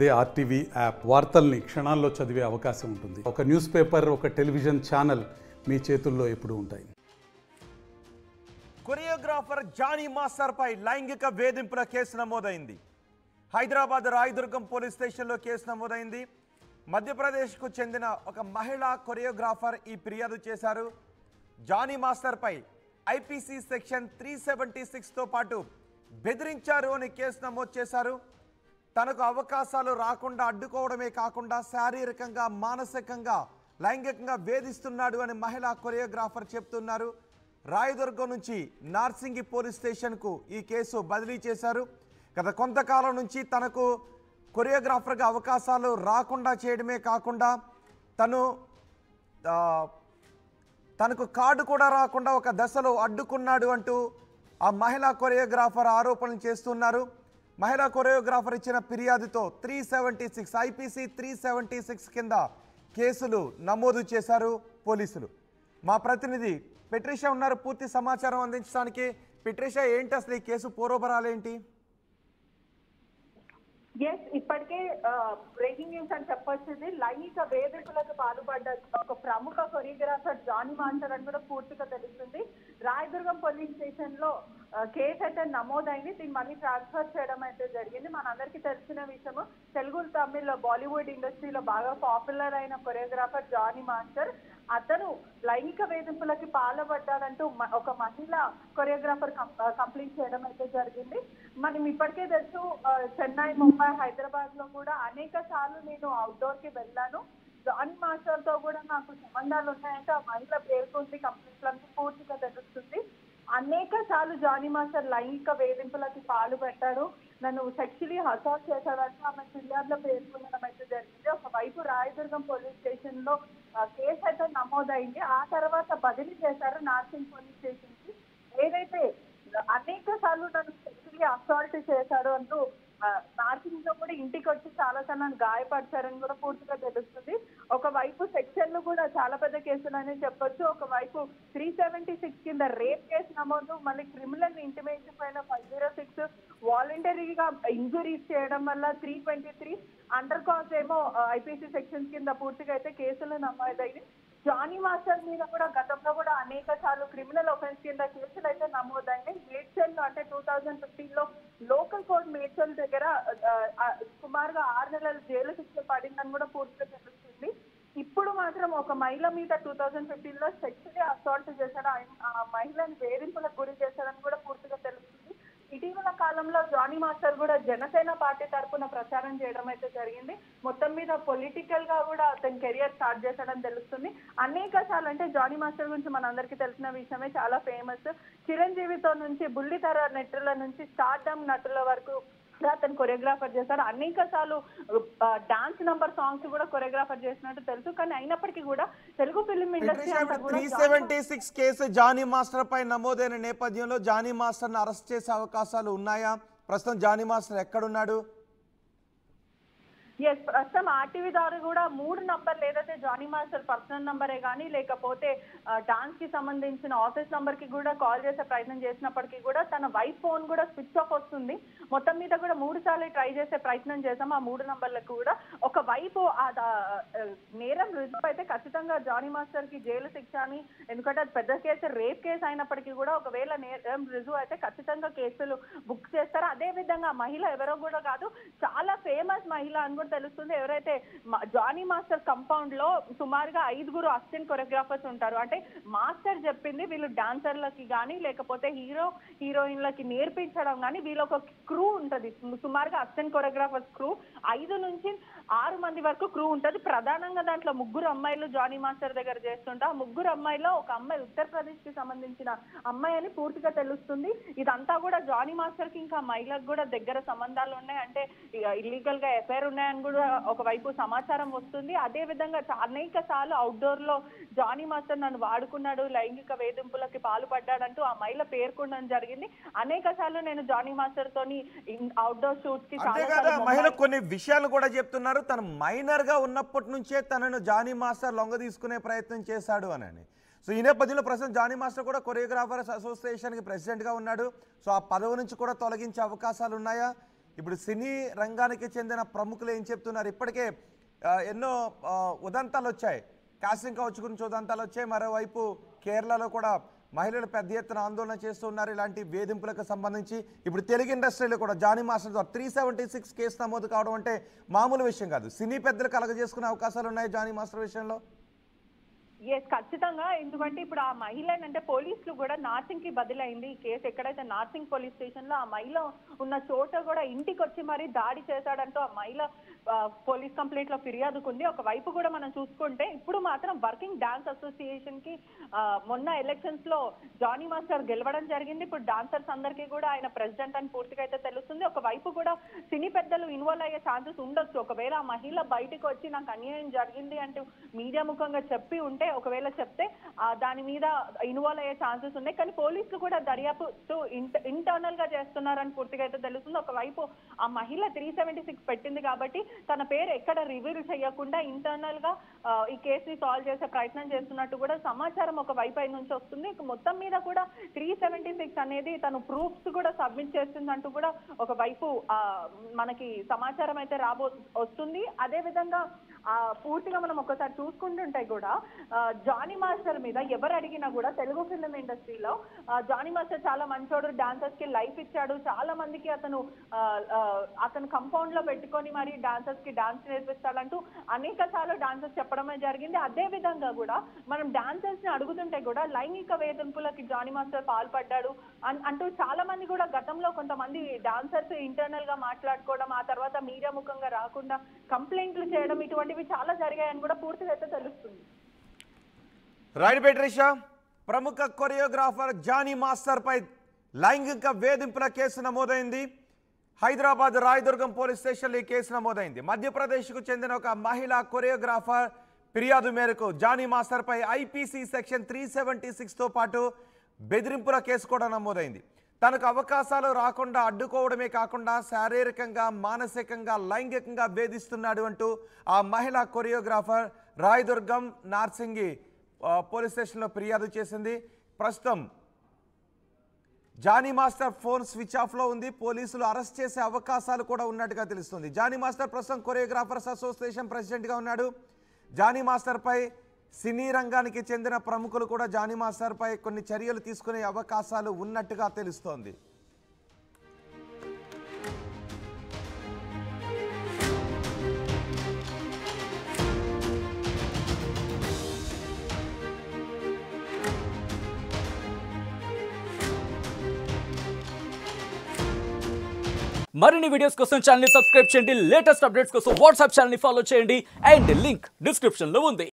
అదే RTV app వార్తల్ని క్షణాల్లో చదివే అవకాశం ఉంటుంది. ఒక న్యూస్ పేపర్, ఒక టెలివిజన్ ఛానల్ మీ చేతుల్లో ఎప్పుడూ ఉంటాయి. కొరియోగ్రాఫర్ జానీ మాస్టర్ పై లైంగిక వేధింపుల కేసు నమోదైంది. హైదరాబాద్ రాయదుర్గం పోలీస్ స్టేషన్లో కేసు నమోదైంది. మధ్యప్రదేశ్కు చెందిన ఒక మహిళా కొరియోగ్రాఫర్ ఈ ఫిర్యాదు చేశారు. జానీ మాస్టర్ పై ఐపీసీ సెక్షన్ 376తో పాటు బెదిరించారు అని కేసు నమోదు చేశారు. తనకు అవకాశాలు రాకుండా అడ్డుకోవడమే కాకుండా శారీరకంగా, మానసికంగా, లైంగికంగా వేధిస్తున్నాడు అని మహిళా కొరియోగ్రాఫర్ చెప్తున్నారు. రాయదుర్గం నుంచి నార్సింగి పోలీస్ స్టేషన్కు ఈ కేసు బదిలీ చేశారు. గత కొంతకాలం నుంచి తనకు కొరియోగ్రాఫర్గా అవకాశాలు రాకుండా చేయడమే కాకుండా తనకు కార్డు కూడా రాకుండా ఒక దశలో అడ్డుకున్నాడు అంటూ ఆ మహిళా కొరియోగ్రాఫర్ ఆరోపణలు చేస్తున్నారు. మహిళా కొరియోగ్రాఫర్ ఇచ్చిన ఫిర్యాదుతో 376 ఐపీసీ 376 కింద కేసులు నమోదు చేశారు పోలీసులు. మా ప్రతినిధి పెట్రిషా ఉన్నారు పూర్తి సమాచారం అందించడానికి. పెట్రిషా, ఏంటి అసలు ఈ కేసు పూర్వపరాలేంటి? ఇప్పటికే బ్రేకింగ్ న్యూస్ అని చెప్పొచ్చింది. లైంగిక వేధింపులకు పాల్పడ్డ ఒక ప్రముఖ కొరియోగ్రాఫర్ జానీ మాస్టర్ అని కూడా పూర్తిగా తెలుస్తుంది. రాయదుర్గం పోలీస్ స్టేషన్ లో కేసు అయితే నమోదైంది. దీన్ని మళ్ళీ ట్రాన్స్ఫర్ చేయడం అయితే జరిగింది. మనందరికీ తెలిసిన విషయము, తెలుగు తమిళ్లో బాలీవుడ్ ఇండస్ట్రీలో బాగా పాపులర్ అయిన కొరియోగ్రాఫర్ జానీ మాస్టర్. అతను లైంగిక వేధింపులకి పాల్పడ్డాడంటూ ఒక మహిళా కొరియోగ్రాఫర్ కంప్లైంట్ చేయడం అయితే జరిగింది. మనం ఇప్పటికే తెలుసు, చెన్నై, ముంబై, హైదరాబాద్ లో కూడా అనేక సార్లు నేను అవుట్డోర్ కి వెళ్ళాను. జానీ మాస్టర్ తో కూడా నాకు సంబంధాలు ఉన్నాయంటే ఆ మహిళ పేర్కొంది కంప్లైంట్లన్నీ పూర్తిగా తెలుస్తుంది. అనేక సార్లు జానీ మాస్టర్ లైంగిక వేధింపులకి పాల్పడ్డాడు, నన్ను సెక్షువల్లీ అసాల్ట్ చేశాడంటే ఆమె ఫిర్యాదులో పేర్కొనడం అయితే జరిగింది. ఒకవైపు రాయదుర్గం పోలీస్ స్టేషన్ లో కేసు అయితే నమోదైంది. ఆ తర్వాత బదిలీ చేశారు నార్సింగ్ పోలీస్ స్టేషన్ కి. ఏదైతే అనేక సార్లు నన్ను సెక్షువల్లీ అసాల్ట్ చేశాడు అంటూ నార్సింగ్ లో కూడా ఇంటికి వచ్చి చాలా సార్లు నన్ను గాయపరిచారని కూడా పూర్తిగా తెలుస్తుంది. ఒకవైపు సెక్షన్లు కూడా చాలా పెద్ద కేసులు అని చెప్పొచ్చు. ఒకవైపు 376 కింద రేప్ కేసు నమోదు, మళ్ళీ క్రిమినల్ ఇంటిమేషన్ పైన 506, వాలంటరీగా ఇంజురీస్ చేయడం వల్ల 323, అండర్ కాజ్ ఏమో ఐపీసీ సెక్షన్స్ కింద పూర్తిగా అయితే కేసులు నమోదయ్యాయి. జానీ మాస్టర్ మీద కూడా గతంలో కూడా అనేక సార్లు క్రిమినల్ ఒఫెన్స్ కింద కేసులు అయితే నమోదైనాయి. మేడ్చల్ లో అంటే 2015 లో లోకల్ కోర్ట్ మేడ్చల్ దగ్గర సుమారుగా 6 నెలల జైలు శిక్ష పడిందని కూడా పూర్తిగా తెలుస్తుంది. ఇప్పుడు మాత్రం ఒక మహిళ మీద 2015 లో సెక్షువల్లీ అసాల్ట్ చేశాడు, ఆ మహిళను వేధింపులకు గురి చేశాడని కూడా పూర్తిగా తెలుస్తుంది. ఇటీవల కాలంలో జానీ మాస్టర్ కూడా జనసేన పార్టీ తరఫున ప్రచారం చేయడం అయితే జరిగింది. మొత్తం మీద పొలిటికల్ గా కూడా అతని కెరియర్ స్టార్ట్ చేశాడని తెలుస్తుంది. అనేక సార్లు అంటే జానీ మాస్టర్ గురించి మనందరికీ తెలిసిన విషయమే, చాలా ఫేమస్. చిరంజీవితో నుంచి బుల్లితెర నటుల నుంచి స్టార్డమ్ నటుల వరకు అతను కొరియోగ్రాఫర్ చేశాడు. అనేక సార్లు డాన్స్ నంబర్ సాంగ్స్ కూడా కొరియోగ్రాఫర్ చేసినట్టు తెలుసు. కానీ అయినప్పటికీ కూడా Telugu film industry 376 case Jani master పై నమోదైన నేపథ్యంలో జానీ మాస్టర్ ను అరెస్ట్ చేసే అవకాశాలు ఉన్నాయా? ప్రస్తుతం జానీ మాస్టర్ ఎక్కడున్నాడు? ప్రస్తుతం ఆర్టీవీ ద్వారా కూడా 3 నంబర్లు ఏదైతే జానీ మాస్టర్ పర్సనల్ నంబరే కానీ లేకపోతే డాన్స్ కి సంబంధించిన ఆఫీస్ నంబర్ కి కూడా కాల్ చేసే ప్రయత్నం చేసినప్పటికీ కూడా తన వైఫ్ ఫోన్ కూడా స్విచ్ ఆఫ్ వస్తుంది. మొత్తం మీద కూడా 3 సార్లు ట్రై చేసే ప్రయత్నం చేసాం. ఆ 3 నంబర్లకు కూడా ఒకవైపు నేరం రుజువు అయితే ఖచ్చితంగా జానీ మాస్టర్ కి జైలు శిక్ష అని, ఎందుకంటే అది పెద్ద కేసు, రేప్ కేసు అయినప్పటికీ కూడా ఒకవేళ నేరం రుజువు అయితే ఖచ్చితంగా కేసులు బుక్ చేస్తారు. అదే విధంగా మహిళ ఎవరో కూడా కాదు, చాలా ఫేమస్ మహిళ అని కూడా తెలుస్తుంది. ఎవరైతే జానీ మాస్టర్ కంపౌండ్ లో సుమారుగా 5 అసిస్టెంట్ కొరియోగ్రాఫర్స్ ఉంటారు. అంటే మాస్టర్ చెప్పింది వీళ్ళు డాన్సర్లకి కానీ లేకపోతే హీరోయిన్లకి నేర్పించడం కానీ వీళ్ళ ఒక క్రూ ఉంటది. సుమారుగా అసిస్టెంట్ కొరియోగ్రాఫర్స్ క్రూ 5 నుంచి 6 మంది వరకు క్రూ ఉంటది. ప్రధానంగా దాంట్లో 3 అమ్మాయిలు జానీ మాస్టర్ దగ్గర చేస్తుంటా. 3 అమ్మాయిలో ఒక అమ్మాయి ఉత్తరప్రదేశ్ కి సంబంధించిన అమ్మాయి అని పూర్తిగా తెలుస్తుంది. ఇదంతా కూడా జానీ మాస్టర్ కి ఇంకా మహిళకు కూడా దగ్గర సంబంధాలు ఉన్నాయి, అంటే ఇల్లీగల్ గా ఎఫ్ఐఆర్ ఉన్నాయని కూడా ఒకవైపు సమాచారం వస్తుంది. అదే విధంగా అనేక సార్లు అవుట్డోర్ లో జానీ మాస్టర్ నన్ను వాడుకున్నాడు, లైంగిక వేధింపులకి పాల్పడ్డాడంటూ ఆ మహిళ పేర్కొనడం జరిగింది. అనేక సార్లు నేను జానీ మాస్టర్ తోని అవుట్డోర్ షూట్స్ కి మహిళ కొన్ని విషయాలు కూడా చెప్తున్నారు. తను మైనర్ గా ఉన్నప్పటి నుంచే తనను జానీ మాస్టర్ లొంగ తీసుకునే ప్రయత్నం చేశాడు అని. సో ఈ నేపథ్యంలో ప్రస్తుతం జానీ మాస్టర్ కూడా కొరియోగ్రాఫర్స్ అసోసియేషన్ కి ప్రెసిడెంట్ గా ఉన్నాడు. సో ఆ పదవి నుంచి కూడా తొలగించే అవకాశాలు ఉన్నాయా? ఇప్పుడు సినీ రంగానికి చెందిన ప్రముఖులు ఏం చెప్తున్నారు? ఇప్పటికే ఎన్నో ఉదంతాలు వచ్చాయి, కాస్టింగ్ కౌచ్ గురించి ఉదంతాలు వచ్చాయి. మరోవైపు కేరళలో కూడా మహిళలు పెద్ద ఎత్తున ఆందోళన చేస్తున్నారు ఇలాంటి వేధింపులకు సంబంధించి. ఇప్పుడు తెలుగు ఇండస్ట్రీలో కూడా జానీ మాస్టర్ ద్వారా 376 కేసు నమోదు కావడం అంటే మామూలు విషయం కాదు. సినీ పెద్దలు కలగజేసుకునే అవకాశాలు ఉన్నాయి జానీ మాస్టర్ విషయంలో. ఎస్, ఖచ్చితంగా. ఎందుకంటే ఇప్పుడు ఆ మహిళ అంటే పోలీసులు కూడా నార్సింగ్ కి బదిలైంది ఈ కేసు. ఎక్కడైతే నార్సింగ్ పోలీస్ స్టేషన్ లో ఆ మహిళ ఉన్న చోట కూడా ఇంటికి వచ్చి మరి దాడి చేశాడంటూ ఆ మహిళ పోలీస్ కంప్లైంట్ లో ఫిర్యాదుకుంది. ఒకవైపు కూడా మనం చూసుకుంటే ఇప్పుడు మాత్రం వర్కింగ్ డాన్స్ అసోసియేషన్ కి మొన్న ఎలక్షన్స్ లో జానీ మాస్టర్ గెలవడం జరిగింది. ఇప్పుడు డాన్సర్స్ అందరికీ కూడా ఆయన ప్రెసిడెంట్ అని పూర్తిగా అయితే తెలుస్తుంది. ఒకవైపు కూడా సినీ పెద్దలు ఇన్వాల్వ్ అయ్యే ఛాన్సెస్ ఉండొచ్చు. ఒకవేళ ఆ మహిళ బయటకు వచ్చి నాకు అన్యాయం జరిగింది అంటూ మీడియా ముఖంగా చెప్పి ఉంటే, ఒకవేళ చెప్తే దాని మీద ఇన్వాల్వ్ అయ్యే ఛాన్సెస్ ఉన్నాయి. కానీ పోలీసులు కూడా దర్యాప్తు ఇంటర్నల్ గా చేస్తున్నారని పూర్తిగా అయితే తెలుస్తుంది. ఒకవైపు ఆ మహిళ 376 పెట్టింది కాబట్టి తన పేరు ఎక్కడ రివీల్ చేయకుండా ఇంటర్నల్ గా ఈ కేసుని సాల్వ్ చేసే ప్రయత్నం చేస్తున్నట్టు కూడా సమాచారం ఒక వైపు నుంచి వస్తుంది. మొత్తం మీద కూడా 376 అనేది తను ప్రూఫ్స్ కూడా సబ్మిట్ చేస్తుందంటూ కూడా ఒకవైపు మనకి సమాచారం అయితే వస్తుంది. అదే విధంగా పూర్తిగా మనం ఒకసారి చూసుకుంటుంటే కూడా జానీ మాస్టర్ మీద ఎవరు అడిగినా కూడా తెలుగు ఫిల్మ్ ఇండస్ట్రీలో జానీ మాస్టర్ చాలా మంచోడు, డాన్సర్స్ కి లైఫ్ ఇచ్చాడు, చాలా మందికి అతను కంపౌండ్ లో పెట్టుకొని మరి డాన్సర్స్ కి డాన్స్ నేర్పిస్తాడంటూ అనేక సార్లు డాన్సర్స్ చెప్పడమే జరిగింది. అదే విధంగా కూడా మనం డాన్సర్స్ ని అడుగుతుంటే కూడా లైంగిక వేధింపులకి జానీ మాస్టర్ పాల్పడ్డాడు అంటూ చాలా మంది కూడా గతంలో కొంతమంది డాన్సర్స్ ఇంటర్నల్ గా మాట్లాడుకోవడం, ఆ తర్వాత మీడియా ముఖంగా రాకుండా కంప్లైంట్లు చేయడం, ఇటువంటివి చాలా జరిగాయని కూడా పూర్తిగా అయితే తెలుస్తుంది. రైట్ బెట్రిషా, ప్రముఖ కొరియోగ్రాఫర్ జానీ మాస్టర్ పై లైంగిక వేధింపుల కేసు నమోదైంది. హైదరాబాద్ రాయదుర్గం పోలీస్ స్టేషన్లో ఈ కేసు నమోదైంది. మధ్యప్రదేశ్కు చెందిన ఒక మహిళా కొరియోగ్రాఫర్ ఫిర్యాదు మేరకు జానీ మాస్టర్ పై ఐపీసీ సెక్షన్ 376తో పాటు బెదిరింపుల కేసు కూడా నమోదైంది. తనకు అవకాశాలు రాకుండా అడ్డుకోవడమే కాకుండా శారీరకంగా, మానసికంగా, లైంగికంగా వేధిస్తున్నాడు అంటూ ఆ మహిళా కొరియోగ్రాఫర్ రాయదుర్గం నార్సింగి పోలీస్ స్టేషన్లో ఫిర్యాదు చేసింది. ప్రస్తుతం జానీ మాస్టర్ ఫోన్ స్విచ్ ఆఫ్లో ఉంది. పోలీసులు అరెస్ట్ చేసే అవకాశాలు కూడా ఉన్నట్టుగా తెలుస్తుంది. జానీ మాస్టర్ ప్రస్తుతం కొరియోగ్రాఫర్స్ అసోసియేషన్ ప్రెసిడెంట్గా ఉన్నాడు. జానీ మాస్టర్పై సినీ రంగానికి చెందిన ప్రముఖులు కూడా జానీ మాస్టర్పై కొన్ని చర్యలు తీసుకునే అవకాశాలు ఉన్నట్టుగా తెలుస్తోంది. మరిన్ని వీడియోస్ కోసం ఛానల్ ని సబ్స్క్రైబ్ చేయండి. లేటెస్ట్ అప్డేట్స్ కోసం వాట్సాప్ ఛానల్ ని ఫాలో చేయండి. అండ్ లింక్ డిస్క్రిప్షన్ లో ఉంది.